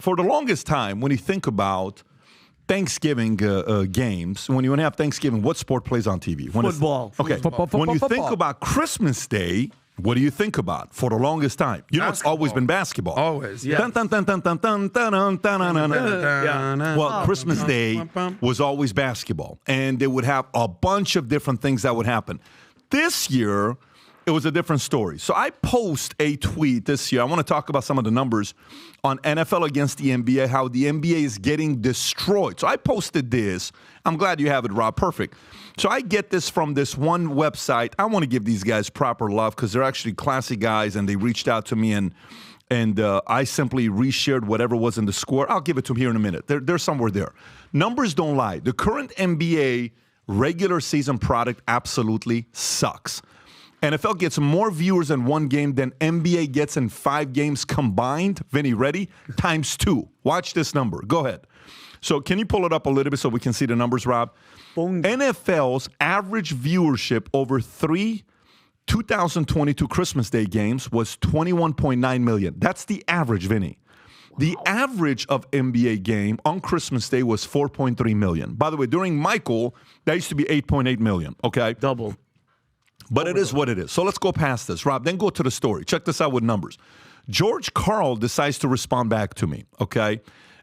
For the longest time, when you think about Thanksgiving games, when you want to have Thanksgiving, what sport plays on TV? Football. Okay. When you think about Christmas Day, what do you think about for the longest time? You know, it's always been basketball. Always, yeah. Well, Christmas Day was always basketball, and they would have a bunch of different things that would happen. This year, it was a different story. So I post a tweet this year. I want to talk about some of the numbers on NFL against the NBA, how the NBA is getting destroyed. So I posted this. I'm glad you have it, Rob. Perfect. So I get this from this one website. I want to give these guys proper love because they're actually classy guys, and they reached out to me, and I simply reshared whatever was in the score. I'll give it to them here in a minute. They're somewhere there. Numbers don't lie. The current NBA regular season product absolutely sucks. NFL gets more viewers in one game than NBA gets in 5 games combined. Vinny, ready? Times 2. Watch this number. Go ahead. So can you pull it up a little bit so we can see the numbers, Rob? NFL's average viewership over 3 2022 Christmas Day games was 21.9 million. That's the average, Vinny. Wow. The average of NBA game on Christmas Day was 4.3 million. By the way, during Michael, that used to be 8.8 million, okay? Double. But it is what it is. So let's go past this, Rob. Then go to the story. Check this out with numbers. George Karl decides to respond back to me, okay?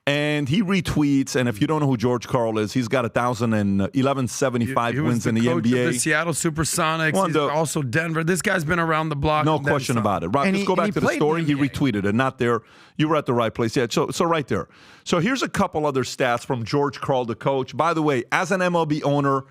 And he retweets, and if you don't know who George Karl is, he's got 1,175 wins in the NBA. He was the coach of the Seattle Supersonics. He's also Denver. This guy's been around the block. No question about it. Rob, just go back to the story. He retweeted it. Not there. You were at the right place. Yeah, so right there. So here's a couple other stats from George Karl, the coach. By the way, as an MLB owner,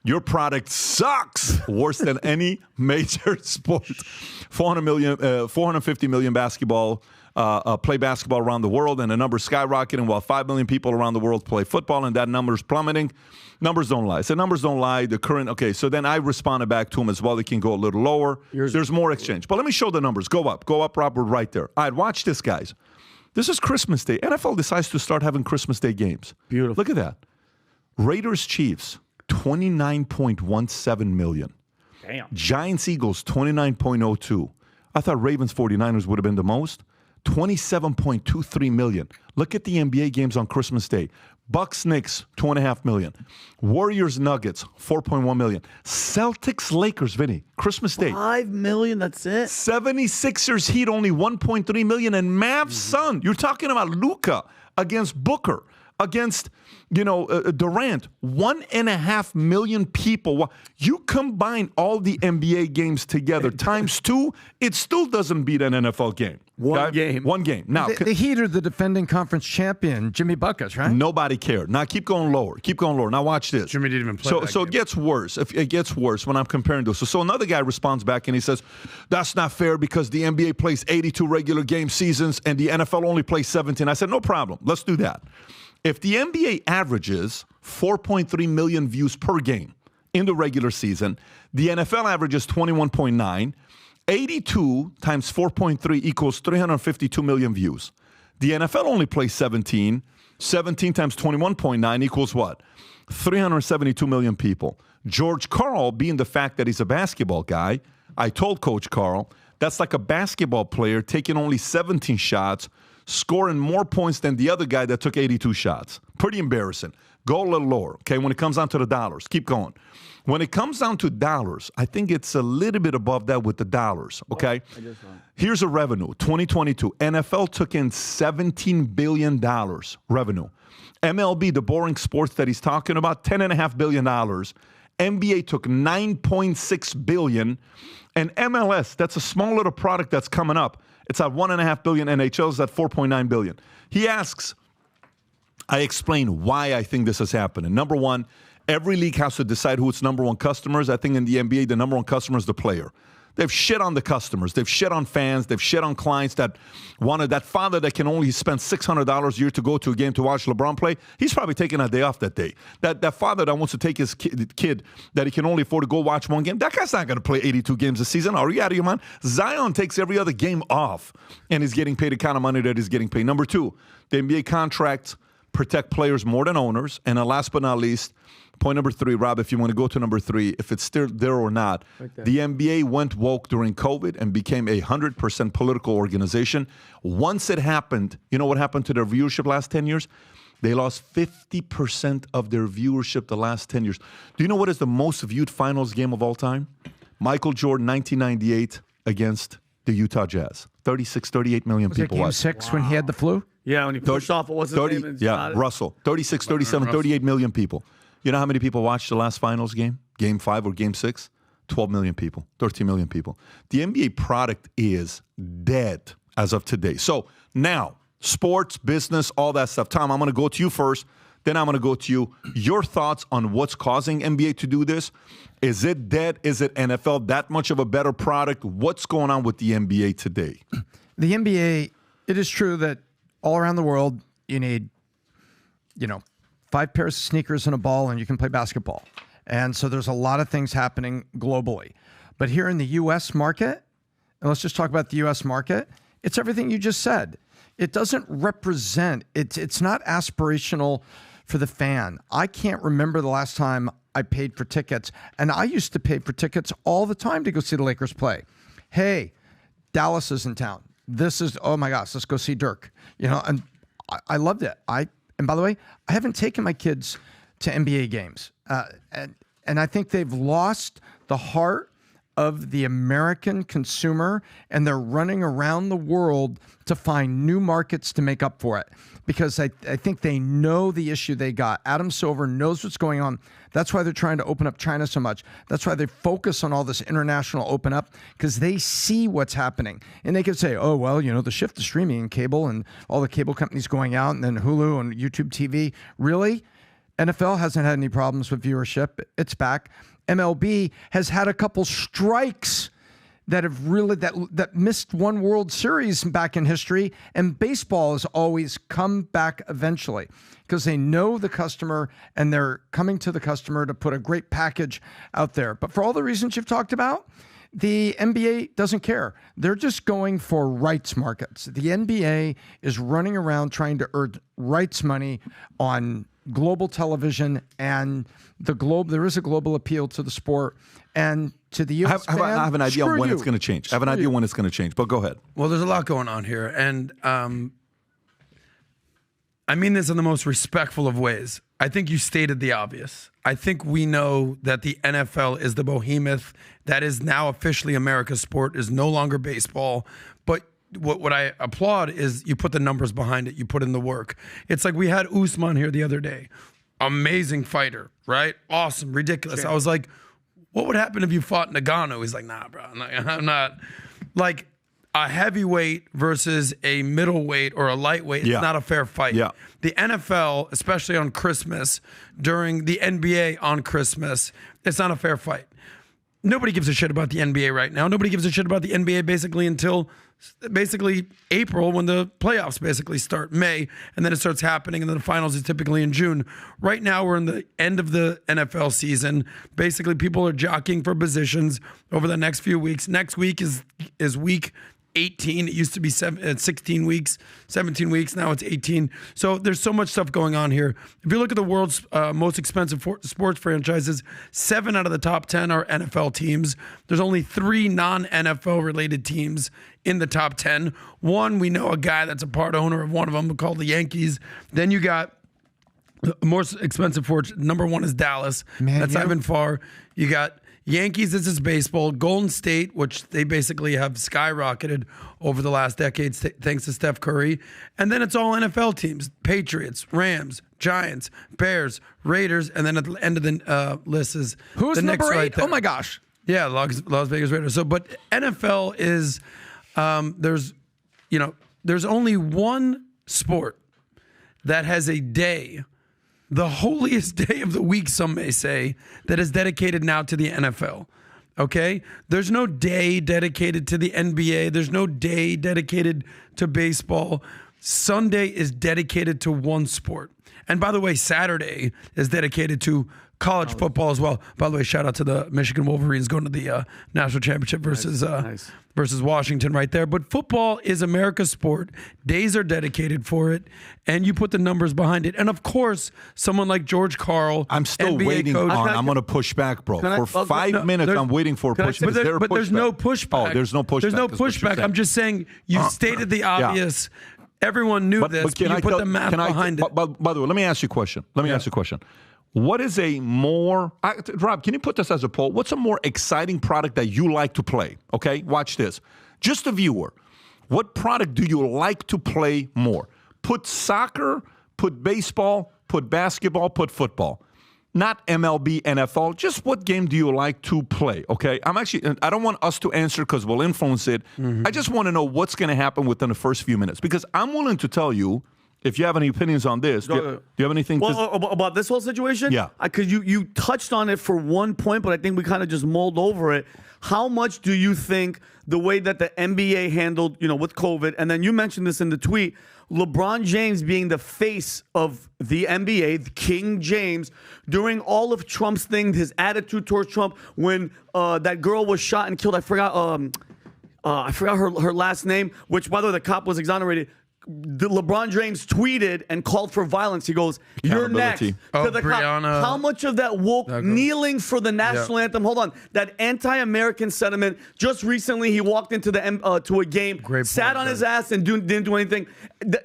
your product sucks worse than any major sport. 450 million basketball play basketball around the world, and the number's skyrocketing while 5 million people around the world play football, and that number's plummeting. Numbers don't lie. So numbers don't lie. The current, okay, so then I responded back to him as well. They can go a little lower. There's more exchange. But let me show the numbers. Go up, Robert, right there. All right, watch this, guys. This is Christmas Day. NFL decides to start having Christmas Day games. Beautiful. Look at that. Raiders-Chiefs. 29.17 million. Damn. Giants-Eagles, 29.02. I thought Ravens-49ers would have been the most. 27.23 million. Look at the NBA games on Christmas Day. Bucks-Knicks, 2.5 million. Warriors-Nuggets, 4.1 million. Celtics-Lakers, Vinny, Christmas Day. 5 million, that's it? 76ers Heat, only 1.3 million. And Mavs-Sun, you're talking about Luka against Booker, against, Durant, 1.5 million people. You combine all the NBA games together times 2, it still doesn't beat an NFL game. One game. Now, the Heat are the defending conference champion, Jimmy Buckets, right? Nobody cared. Now keep going lower. Now watch this. Jimmy didn't even play that So game. it gets worse. It gets worse when I'm comparing those. So another guy responds back and he says, that's not fair because the NBA plays 82 regular game seasons and the NFL only plays 17. I said, no problem. Let's do that. If the NBA averages 4.3 million views per game in the regular season, the NFL averages 21.9. 82 times 4.3 equals 352 million views. The NFL only plays 17. 17 times 21.9 equals what? 372 million people. George Karl, being the fact that he's a basketball guy, I told Coach Karl, that's like a basketball player taking only 17 shots, scoring more points than the other guy that took 82 shots. Pretty embarrassing. Go a little lower, okay, when it comes down to the dollars. Keep going. When it comes down to dollars, I think it's a little bit above that with the dollars, okay? Here's a revenue. 2022, NFL took in $17 billion revenue. MLB, the boring sports that he's talking about, $10.5 billion. NBA took $9.6 billion. And MLS, that's a small little product that's coming up. It's at $1.5 billion. NHL's at $4.9 billion. He asks, I explain why I think this is happening. Number one, every league has to decide who its number one customers. I think in the NBA, the number one customer is the player. They've shit on the customers. They've shit on fans. They've shit on clients that wanted that father that can only spend $600 a year to go to a game to watch LeBron play. He's probably taking a day off that day. That father that wants to take his kid that he can only afford to go watch one game, that guy's not going to play 82 games a season. Are you out of your mind? Zion takes every other game off and is getting paid the kind of money that he's getting paid. Number two, the NBA contracts protect players more than owners. And last but not least, Point number 3, Rob, if you want to go to number 3, if it's still there or not, the NBA went woke during COVID and became a 100% political organization. Once it happened, you know what happened to their viewership last 10 years? They lost 50% of their viewership the last 10 years. Do you know what is the most viewed finals game of all time? Michael Jordan, 1998 against the Utah Jazz. 38 million Was it people game watched. 6 when he had the flu? Yeah, when he pushed off, it wasn't 30, yeah, Russell. 36, 37, 38 million people. You know how many people watched the last finals game? Game 5 or game 6? 12 million people, 13 million people. The NBA product is dead as of today. So now, sports, business, all that stuff. Tom, I'm going to go to you first. Then I'm going to go to you. Your thoughts on what's causing NBA to do this? Is it dead? Is it NFL that much of a better product? What's going on with the NBA today? The NBA, it is true that all around the world, you need, 5 pairs of sneakers and a ball, and you can play basketball. And so there's a lot of things happening globally. But here in the U.S. market, and let's just talk about the U.S. market, it's everything you just said. It doesn't represent, it's not aspirational for the fan. I can't remember the last time I paid for tickets, and I used to pay for tickets all the time to go see the Lakers play. Hey, Dallas is in town. This is, oh my gosh, let's go see Dirk. And I loved it. And by the way, I haven't taken my kids to NBA games. And I think they've lost the heart of the American consumer, and they're running around the world to find new markets to make up for it. Because I think they know the issue they got. Adam Silver knows what's going on. That's why they're trying to open up China so much. That's why they focus on all this international open up, because they see what's happening. And they could say, oh, well, the shift to streaming and cable and all the cable companies going out and then Hulu and YouTube TV. Really? NFL hasn't had any problems with viewership. It's back. MLB has had a couple strikes that have really that missed one World Series back in history, and baseball has always come back eventually because they know the customer and they're coming to the customer to put a great package out there. But for all the reasons you've talked about, the NBA doesn't care. They're just going for rights markets. The NBA is running around trying to earn rights money on global television, and there is a global appeal to the sport and to the U.S. fan. I have an idea on when it's going to change. I have an idea when it's going to change, but go ahead. Well, there's a lot going on here, and I mean this in the most respectful of ways. I think you stated the obvious. I think we know that the NFL is the behemoth that is now officially America's sport, is no longer baseball, but what I applaud is you put the numbers behind it. You put in the work. It's like we had Usman here the other day. Amazing fighter, right? Awesome, ridiculous. Sure. I was like, what would happen if you fought Nagano? He's like, nah, bro, I'm not. Like a heavyweight versus a middleweight or a lightweight, it's not a fair fight. Yeah. The NFL, especially on Christmas, during the NBA on Christmas, it's not a fair fight. Nobody gives a shit about the NBA right now. Nobody gives a shit about the NBA basically until April, when the playoffs basically start, May, and then it starts happening, and then the finals is typically in June. Right now, we're in the end of the NFL season. Basically, people are jockeying for positions over the next few weeks. Next week is week 18. It used to be 16 weeks, 17 weeks. Now it's 18. So there's so much stuff going on here. If you look at the world's most expensive sports franchises, 7 out of the top 10 are NFL teams. There's only 3 non-NFL related teams in the top 10. One, we know a guy that's a part owner of one of them called the Yankees. Then you got more expensive fortune. Number 1 is Dallas. That's not even far. You got Yankees, this is baseball. Golden State, which they basically have skyrocketed over the last decades thanks to Steph Curry. And then it's all NFL teams. Patriots, Rams, Giants, Bears, Raiders. And then at the end of the list is who's the number Knicks 8? right there. Oh, my gosh. Yeah, Las Vegas Raiders. So, but NFL is, there's only one sport that has a day, the holiest day of the week, some may say, that is dedicated now to the NFL. Okay? There's no day dedicated to the NBA. There's no day dedicated to baseball. Sunday is dedicated to one sport. And by the way, Saturday is dedicated to college football as well. By the way, shout out to the Michigan Wolverines going to the national championship versus Washington right there. But football is America's sport. Days are dedicated for it, and you put the numbers behind it. And of course, someone like George Karl, I'm still NBA waiting coach, I'm going to push back, bro. For 5 minutes, I'm waiting for a push. But there's no pushback. Oh, there's no pushback. There's no pushback. I'm just saying you stated the obvious. Everyone knew this, but you put the math behind it. By the way, let me ask you a question. What is a more, Rob, can you put this as a poll? What's a more exciting product that you like to play? Okay, watch this. Just a viewer. What product do you like to play more? Put soccer, put baseball, put basketball, put football. Not MLB, NFL. Just what game do you like to play? Okay, I don't want us to answer because we'll influence it. I just want to know what's going to happen within the first few minutes because I'm willing to tell you if you have any opinions on this. Do you have anything about this whole situation? Yeah. Because you touched on it for one point, but I think we kind of just mulled over it. How much do you think the way that the NBA handled, with COVID, and then you mentioned this in the tweet, LeBron James being the face of the NBA, the King James, during all of Trump's thing, his attitude towards Trump, when that girl was shot and killed, I forgot her last name, which, by the way, the cop was exonerated. LeBron James tweeted and called for violence. He goes, "You're next." Oh, the Brianna. cop. How much of that woke kneeling for the national anthem? Hold on, that anti-American sentiment. Just recently, he walked into to a game, sat on his ass, and didn't do anything.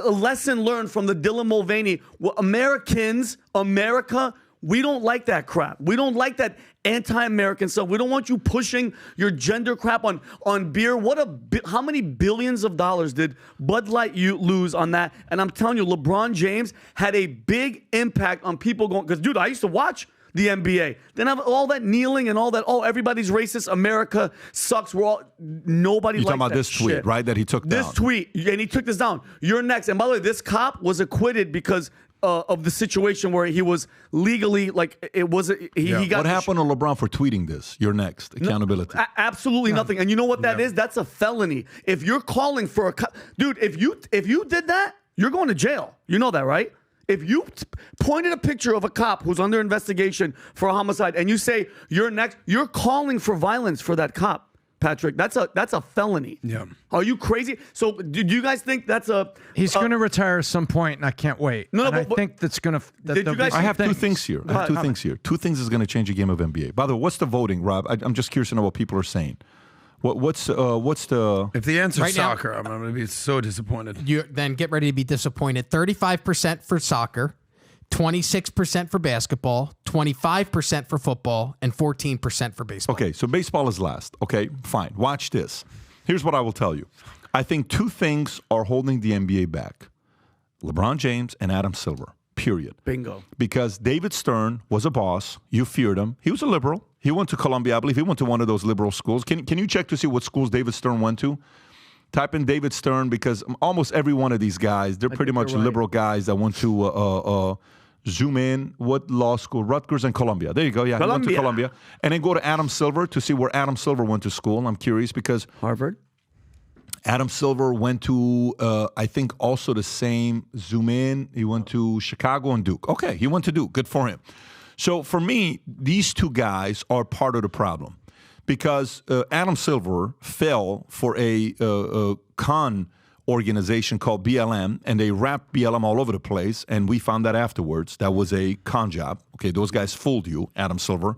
A lesson learned from the Dylan Mulvaney. Well, America. We don't like that crap. We don't like that anti-American stuff. We don't want you pushing your gender crap on beer. How many billions of dollars did Bud Light lose on that? And I'm telling you, LeBron James had a big impact on people going, because, dude, I used to watch the NBA. Then have all that kneeling and all that, everybody's racist, America sucks, nobody likes that. You're talking about this tweet, right, that he took down. This tweet, and he took this down. You're next. And by the way, this cop was acquitted because of the situation where he was legally, it was he got. What happened to LeBron for tweeting this? You're next. Accountability. Absolutely nothing. And you know what that is? That's a felony. If you're calling for dude, if you did that, you're going to jail. You know that, right? If you pointed a picture of a cop who's under investigation for a homicide and you say you're next, you're calling for violence for that cop. Patrick, that's a felony. Yeah. Are you crazy? So, do you guys think that's a? He's going to retire at some point, and I can't wait. I think that's going to. I have two things here. Two things is going to change the game of NBA. By the way, what's the voting, Rob? I'm just curious to know what people are saying. What's the? If the answer is right soccer, I'm going to be so disappointed. Then get ready to be disappointed. 35% for soccer, 26% for basketball, 25% for football, and 14% for baseball. Okay, so baseball is last. Okay, fine. Watch this. Here's what I will tell you. I think two things are holding the NBA back. LeBron James and Adam Silver, period. Bingo. Because David Stern was a boss. You feared him. He was a liberal. He went to Columbia, I believe. He went to one of those liberal schools. Can you check to see what schools David Stern went to? Type in David Stern because almost every one of these guys, they're pretty much liberal guys that went to zoom in. What law school? Rutgers and Columbia. There you go. Yeah, he went to Columbia. And then go to Adam Silver to see where Adam Silver went to school. I'm curious because Harvard. Adam Silver went to, I think, also the same zoom in. He went to Chicago and Duke. Okay, he went to Duke. Good for him. So for me, these two guys are part of the problem because Adam Silver fell for a con organization called BLM, and they wrapped BLM all over the place, and we found that afterwards. That was a con job. Okay, those guys fooled you, Adam Silver.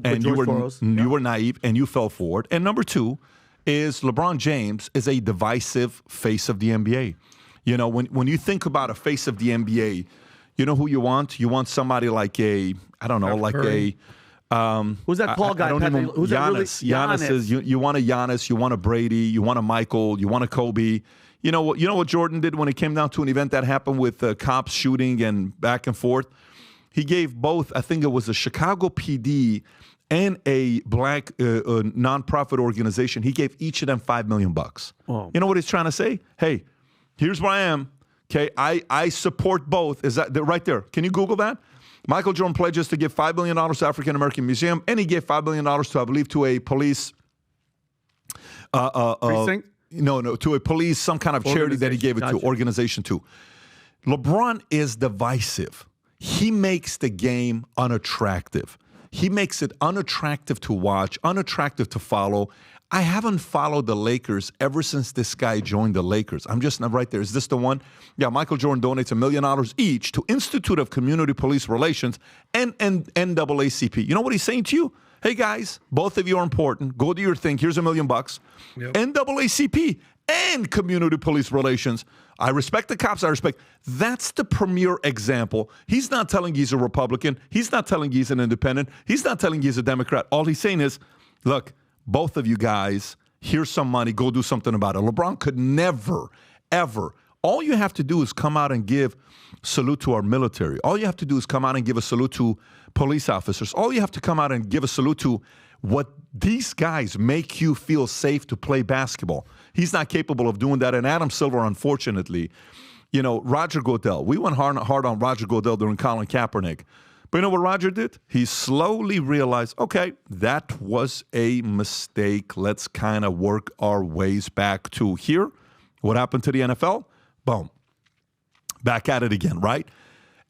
And you were naive, and you fell for it. And number two is LeBron James is a divisive face of the NBA. You know, when you think about a face of the NBA, you know who you want? You want somebody like who's that tall guy? Giannis. Giannis is you want a Giannis, you want a Brady, you want a Michael, you want a Kobe. You know what Jordan did when it came down to an event that happened with cops shooting and back and forth? He gave both, I think it was a Chicago PD and a black nonprofit organization. He gave each of them $5 million. Oh. You know what he's trying to say? Hey, here's where I am. Okay, I support both. Is that right there? Can you Google that? Michael Jordan pledges to give $5 million to African American Museum, and he gave $5 million to, I believe, to a police precinct. No, to a police, some kind of charity that he gave it to, organization to. LeBron is divisive. he makes the game unattractive. He makes it unattractive to watch, unattractive to follow. I haven't followed the Lakers ever since this guy joined the Lakers. I'm just not right there. Is this the one? Yeah, Michael Jordan donates $1 million each to Institute of Community Police Relations and NAACP. You know what he's saying to you? Hey, guys, both of you are important. Go do your thing. Here's $1 million. Yep. NAACP and Community Police Relations. I respect the cops. I respect. That's the premier example. He's not telling you he's a Republican. He's not telling you he's an independent. He's not telling you he's a Democrat. All he's saying is, look, both of you guys, here's some money. Go do something about it. LeBron could never, ever. All you have to do is come out and give salute to our military. All you have to do is come out and give a salute to police officers. All you have to come out and give a salute to what these guys make you feel safe to play basketball. He's not capable of doing that. And Adam Silver, unfortunately, you know, Roger Goodell. We went hard on Roger Goodell during Colin Kaepernick. But you know what Roger did? He slowly realized, okay, that was a mistake. Let's kind of work our ways back to here. What happened to the NFL? Boom. Back at it again, right?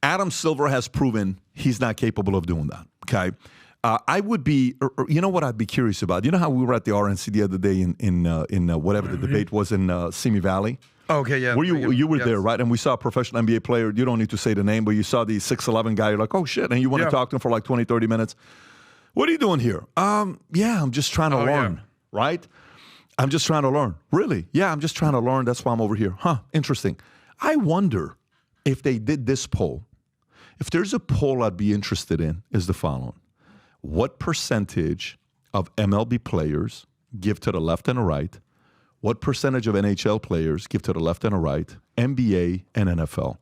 Adam Silver has proven he's not capable of doing that, okay? I would be, you know what I'd be curious about? You know how we were at the RNC the other day in whatever the debate was in Simi Valley? Okay, yeah. You were there, right? And we saw a professional NBA player. You don't need to say the name, but you saw the 6'11" guy. You're like, oh, shit. And you want to talk to him for like 20, 30 minutes. What are you doing here? Yeah, I'm just trying to learn, right? I'm just trying to learn. Really? Yeah, I'm just trying to learn. That's why I'm over here. Huh, interesting. I wonder if they did this poll. If there's a poll I'd be interested in is the following. What percentage of MLB players give to the left and the right? What percentage of NHL players give to the left and the right? NBA and NFL.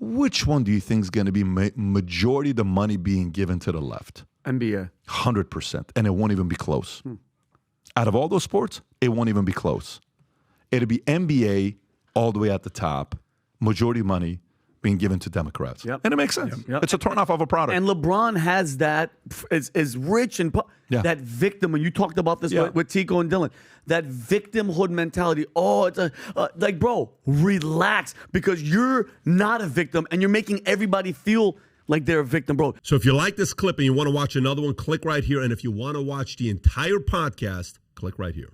Which one do you think is going to be majority of the money being given to the left? NBA. 100%. And it won't even be close. Out of all those sports, it won't even be close. It'll be NBA all the way at the top. Majority money being given to Democrats. Yep. And it makes sense. Yep. It's a turnoff of a product. And LeBron has that, is rich and that victim, when you talked about this with Tico and Dylan, that victimhood mentality. Oh, it's like, bro, relax, because you're not a victim and you're making everybody feel like they're a victim, bro. So if you like this clip and you want to watch another one, click right here. And if you want to watch the entire podcast, click right here.